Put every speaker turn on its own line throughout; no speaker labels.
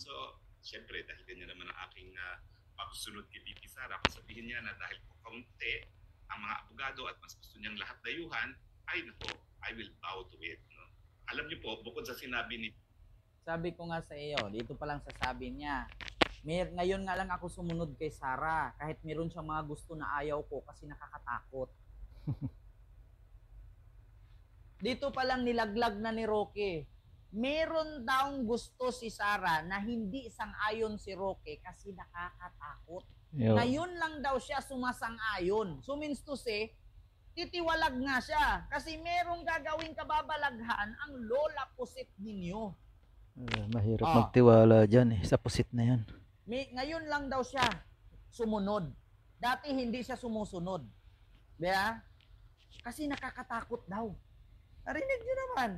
So, syempre, dahil ganyan naman ang aking pagsunod kay VP Sara, kung sabihin niya na dahil po kaunti ang mga abogado at mas gusto niyang lahat dayuhan, ay nako, I will bow to it. No? Alam niyo po, bukod sa sinabi ni...
Sabi ko nga sa iyo, dito pa lang sasabi niya, ngayon nga lang ako sumunod kay Sara, kahit meron siyang mga gusto na ayaw ko kasi nakakatakot. Dito pa lang nilaglag na ni Roque. Meron daong gusto si Sara na hindi sang-ayon si Roque kasi nakakatakot.
Yo.
Ngayon lang daw siya sumasang-ayon. So means to say, titiwalag nga siya kasi merong gagawing kababalaghan ang lola pusit ninyo.
Mahirap magtiwala dyan sa pusit na yan.
Ngayon lang daw siya sumunod. Dati hindi siya sumusunod. Diba? Kasi nakakatakot daw. Narinig nyo naman.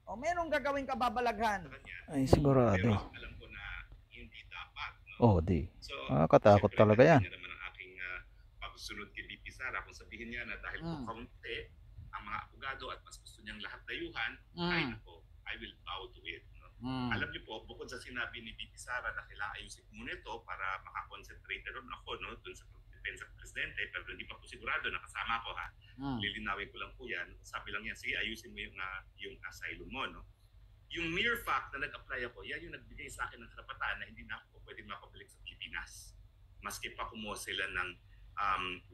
O, merong gagawing kababalaghan.
Ay, sigurado.
Pero alam ko na hindi dapat. No?
Oh, di.
So,
nakakatakot talaga yan.
Ganyan naman ang aking pagsunod kay VP Sara. Kung sabihin niya na dahil po kaunti ang mga abogado at mas gusto niyang lahat dayuhan, ay nako, I will bow to it. No? Alam niyo po, bukod sa sinabi ni VP Sara na kailangan ayusin muna ito para makakonsentrate rin ako dun sa depensa ng presidente, pero hindi pa po sigurado, nakasama ko ha. Lilinawin ko lang po yan. Sabi lang yan, sige, ayusin mo yung asylum mo, no? Yung mere fact na nag-apply ako, yan yung nagbigay sa akin ng karapatan na hindi na ako pwedeng makabalik sa Pilipinas. Maski pa kumuha sila ng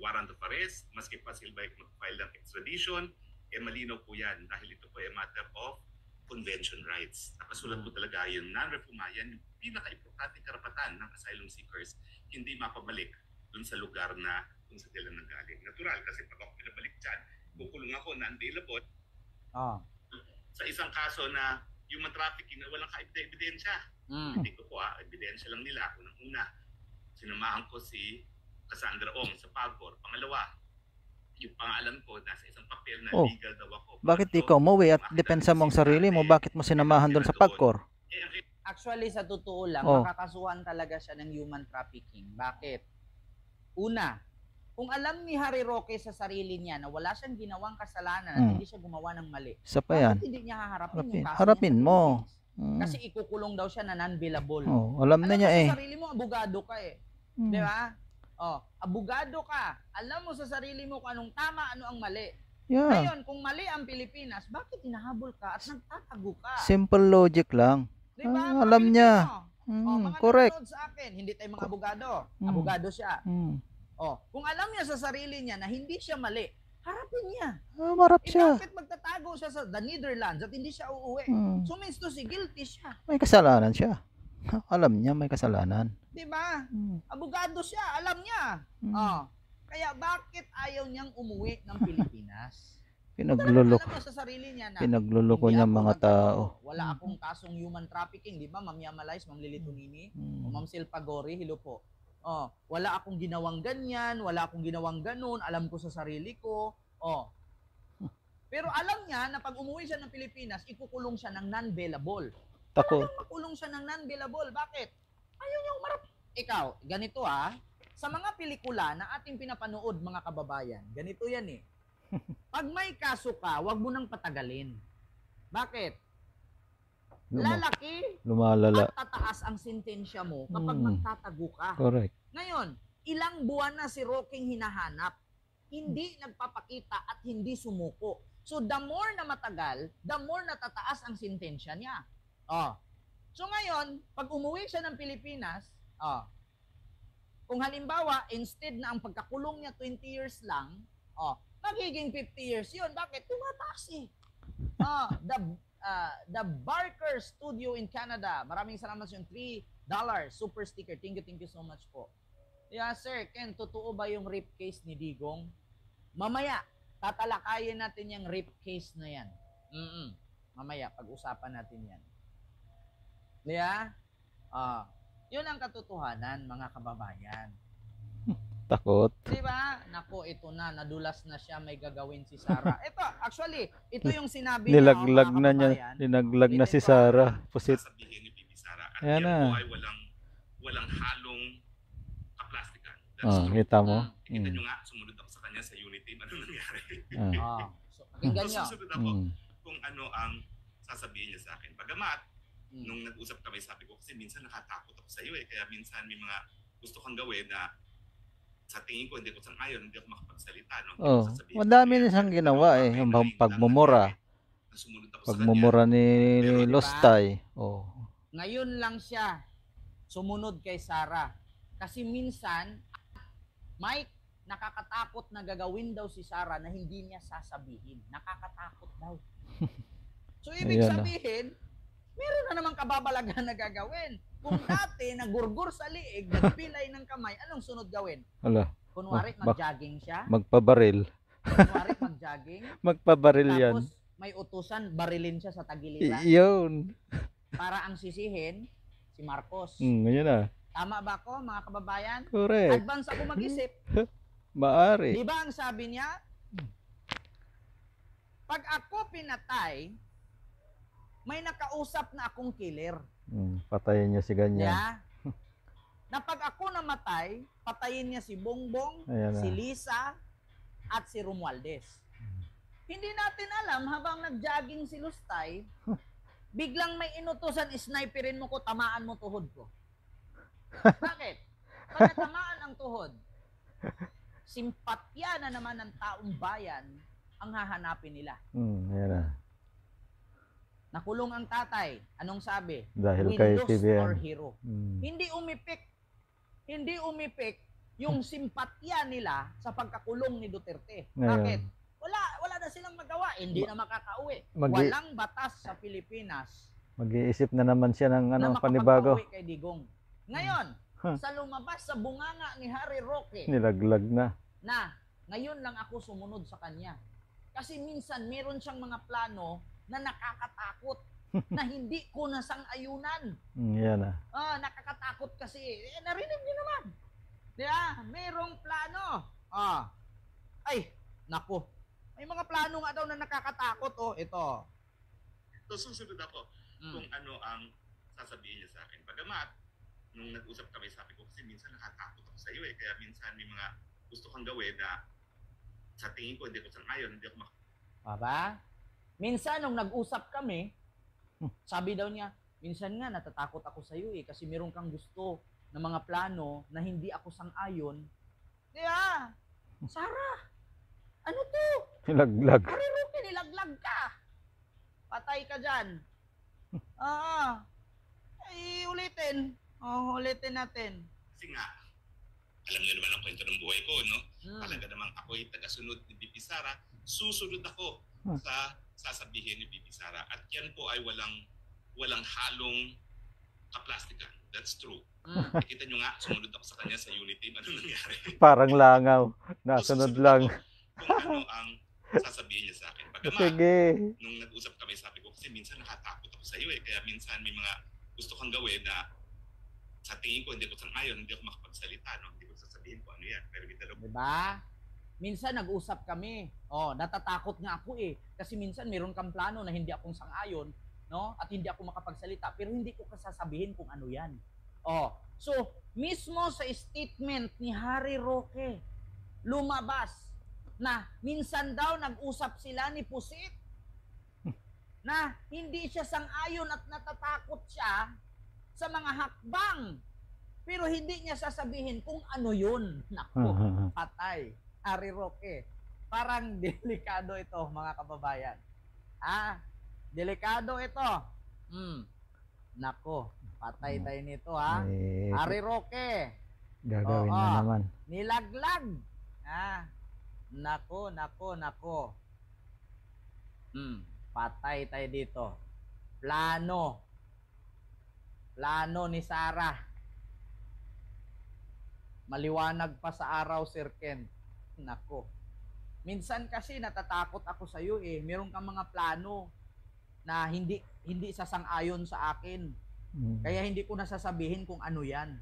warrant of arrest, maski pa sila mag-file ng extradition, malinaw po yan dahil ito po ay matter of convention rights. Nakasulat po talaga yung non-refumayan, yung pinaka-importante karapatan ng asylum seekers, hindi mapabalik dun sa lugar na kung sa sila nanggaling. Natural, kasi pag ako pinabalik dyan, kukulong ako na unavailable. Sa isang kaso na human trafficking na walang ebidensya. Hindi ko po ebidensya lang nila. Unang-una, sinamahan ko si Cassandra Ong sa PAGCOR. Pangalawa, yung pangalan ko nasa isang papel na legal daw ako.
Bakit ikaw umuwi at depensa mo ang sarili mo? Bakit mo sinamahan doon sa PAGCOR?
Actually, sa totoo lang, makakasuhan talaga siya ng human trafficking. Bakit? Una, kung alam ni Harry Roque sa sarili niya na wala siyang ginawang kasalanan at hindi siya gumawa ng mali,
bakit
hindi niya haharapin yung kaso
harapin
niya
mo.
Kasi ikukulong daw siya na non-bailable.
Alam na niya
sa sarili mo, abogado ka eh. Di ba? Abogado ka. Alam mo sa sarili mo kung anong tama, ano ang mali. Ngayon, kung mali ang Pilipinas, bakit hinahabol ka at nagtatago ka?
Simple logic lang.
Diba?
Alam niya.
Mga
correct.
Sa akin, hindi tayo mga abogado. Abogado siya. Kung alam niya sa sarili niya na hindi siya mali, harapin niya.
Marap siya.
Bakit magtatago siya sa the Netherlands at hindi siya uuwi? So means to say, guilty siya.
May kasalanan siya. Alam niya may kasalanan.
Diba? Abogado siya, alam niya. Kaya bakit ayaw niyang umuwi ng Pilipinas?
Pinagluloko.
Alam niya sa sarili niya na
Pinagluloko niya mga tao.
Wala akong kasong human trafficking, di ba? Ma'am Yamalais, Ma'am Lilito Nini, o Ma'am Silpa Gori, hello po. Wala akong ginawang ganyan, wala akong ginawang ganun, alam ko sa sarili ko. Pero alam niya na pag umuwi siya ng Pilipinas, ikukulong siya ng non-bailable.
Takot.
Makulong siya ng non-bailable. Bakit? Ayaw niya umarap. Ikaw, ganito sa mga pelikula na ating pinapanood mga kababayan, ganito yan eh. Pag may kaso ka, wag mo nang patagalin. Bakit? Lalaki
lumalala
at tataas ang sentensya mo kapag magtatago ka.
Correct.
Ngayon, ilang buwan na si Roqueng hinahanap, hindi nagpapakita at hindi sumuko. So the more na matagal, the more na tataas ang sentensya niya. So ngayon, pag umuwi siya ng Pilipinas, kung halimbawa, instead na ang pagkakulong niya 20 years lang, magiging 50 years yun. Bakit? Tumataas eh. The Barker Studio in Canada. Maraming salamat sa yung $3 super sticker. Thank you so much po. Yeah, sir, Ken, totoo ba yung rape case ni Digong? Mamaya, tatalakayin natin yung rape case na yan. Mamaya, pag-usapan natin yan. Yeah? Yun ang katotohanan, mga kababayan.
Takot.
Diba? Nako, ito na. Nadulas na siya. May gagawin si Sara. Ito, actually, ito yung sinabi niya.
Nilaglag na niya. Dinaglag na si Sara. Pusit.
Sabihin ni Bibi Sara. At
yan
yan po ay walang halong kaplastikan.
Kita mo?
Kita nyo nga, sumunod ako sa kanya sa Unity. Ano nangyari?
So, pakinggan nyo.
Susunod ako kung ano ang sasabihin niya sa akin. Bagamat, nung nag-usap kami, sabi ko kasi minsan nakatakot ako sa iyo kaya minsan may mga gusto kang gawin na sa tingin ko hindi ko sang-ayon, hindi ako makapagsalita, no? Hindi ko sasabihin
madami
ano
na
yan.
siyang
Pero
ginawa
ginawa
eh,
ko,
yung
ngayon lang
pagmumura.
na sumunod ako sa kanya.
Pagmumura ni
Pero, di ba?
Lostay. Oh.
Ngayon lang siya sumunod kay Sarah. Kasi minsan, Mike, nakakatakot na gagawin daw si Sarah na hindi niya sasabihin. Nakakatakot daw. So, ibig
Ayan na.
sabihin, meron na namang kababalagan na gagawin. Kung dati, nagurgur sa liig, nagpilay ng kamay, anong sunod gawin?
Ala,
Kunwari, mag-jogging siya.
magpabaril.
Kunwari, mag-jogging.
Magpabaril yan.
Tapos, may utusan, barilin siya sa tagiliran.
Yun.
Para ang sisihin, si Marcos.
Ganyan na.
Tama ba ako, mga kababayan?
Correct.
Advance ako mag-isip.
Maari.
Di ba ang sabi niya? Pag ako pinatay, may nakausap na akong killer.
Patayin niya si ganyan.
Yeah. Na pag ako namatay, patayin niya si Bongbong,
Ayan na.
si Lisa, at si Romualdez. Hindi natin alam, habang nag-jogging si Lustay, biglang may inutusan, sniperin mo ko, tamaan mo tuhod ko. Bakit? Pag natamaan ang tuhod, simpatya na naman ng taong bayan ang hahanapin nila.
Ayan na.
Nakulong ang tatay. Anong sabi?
Dahil
We
kay
lost
TVN.
our hero. Hindi umipik. Hindi umipik yung simpatya nila sa pagkakulong ni Duterte.
Ngayon.
Bakit? Wala na silang magawa. Hindi na makakauwi.
Magi-
Walang batas sa Pilipinas
Mag-iisip na naman siya ng
na
panibago.
makapagpauwi kay Digong. Ngayon, sa lumabas sa bunganga ni Harry Roque,
Nilaglag na.
na ngayon lang ako sumunod sa kanya. Kasi minsan meron siyang mga plano na nakakatakot na hindi ko nasang-ayunan.
Yan na.
Nakakatakot kasi. Narinig niyo naman. Diba? Merong plano. Ay, nako. May mga plano nga daw na nakakatakot. Ito.
So, susunod ako kung ano ang sasabihin niya sa akin. Bagamat, nung nag-usap kami, sabi ko kasi minsan nakatakot ako sa iyo kaya minsan may mga gusto kang gawin na sa tingin ko hindi ko sang-ayon, hindi ako
Aba? Minsan, nung nag-usap kami, sabi daw niya, minsan nga natatakot ako sa iyo kasi meron kang gusto na mga plano na hindi ako sang-ayon. Kaya, Sarah, ano to?
Nilaglag.
Harry Roque, nilaglag ka. Patay ka dyan. Ay, ulitin. Ulitin natin.
Kasi nga, alam niyo naman ang kwento ng buhay ko, no? Talaga namang ako'y tagasunod ni Bibi Sara. Susunod ako sa sasabihin ni Bibi Sara. At yan po ay walang halong kaplastikan. That's true. Nakita nyo nga, sumunod ako sa kanya sa Unity. Ano nangyari?
Parang langaw. Nasunod lang.
Kung ano ang sasabihin niya sa akin. Bagamat,
Sige.
nung nag-usap kami, sabi ko kasi minsan nakatakot ako sa iyo kaya minsan may mga gusto kang gawin na sa tingin ko hindi ko sang-ayon, hindi ako makapagsalita, no? Hindi ko sasabihin ko ano yan. Pero hindi talaga.
Diba? Minsan nag-usap kami. Natatakot nga ako kasi minsan meron kang plano na hindi akong sang-ayon, no? At hindi ako makapagsalita, pero hindi ko kasasabihin kung ano 'yan. So mismo sa statement ni Harry Roque, lumabas na minsan daw nag-usap sila ni Pusit na hindi siya sang-ayon at natatakot siya sa mga hakbang. Pero hindi niya sasabihin kung ano 'yun. Nako, patay. Harry Roque. Parang delikado ito, mga kababayan. Delikado ito. Nako, patay tayo nito Harry Roque.
Gagawin na naman.
Nilaglag. Nako. Patay tayo dito. Plano ni Sarah. Maliwanag pa sa araw, Sir Ken. Nako. Minsan kasi natatakot ako sa iyo Meron kang mga plano na hindi sasang-ayon sa akin. Kaya hindi ko nasasabihin kung ano 'yan.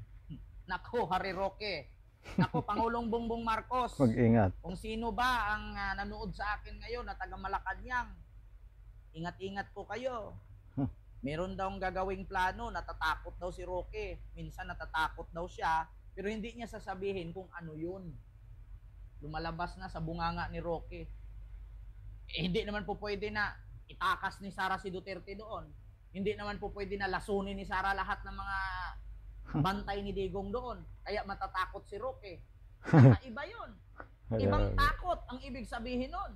Nako, Harry Roque. Nako, Pangulong Bongbong Marcos.
Mag-ingat.
Kung sino ba ang nanood sa akin ngayon na taga Malacanang, ingat-ingat po kayo. Meron daw gagawing plano, natatakot daw si Roque. Minsan natatakot daw siya, pero hindi niya sasabihin kung ano 'yun. Lumalabas na sa bunganga ni Roque. Hindi naman po pwede na itakas ni Sara si Duterte doon. Hindi naman po pwede na lasunin ni Sara lahat ng mga bantay ni Digong doon. Kaya matatakot si Roque. Iba yun. Ibang takot ang ibig sabihin nun.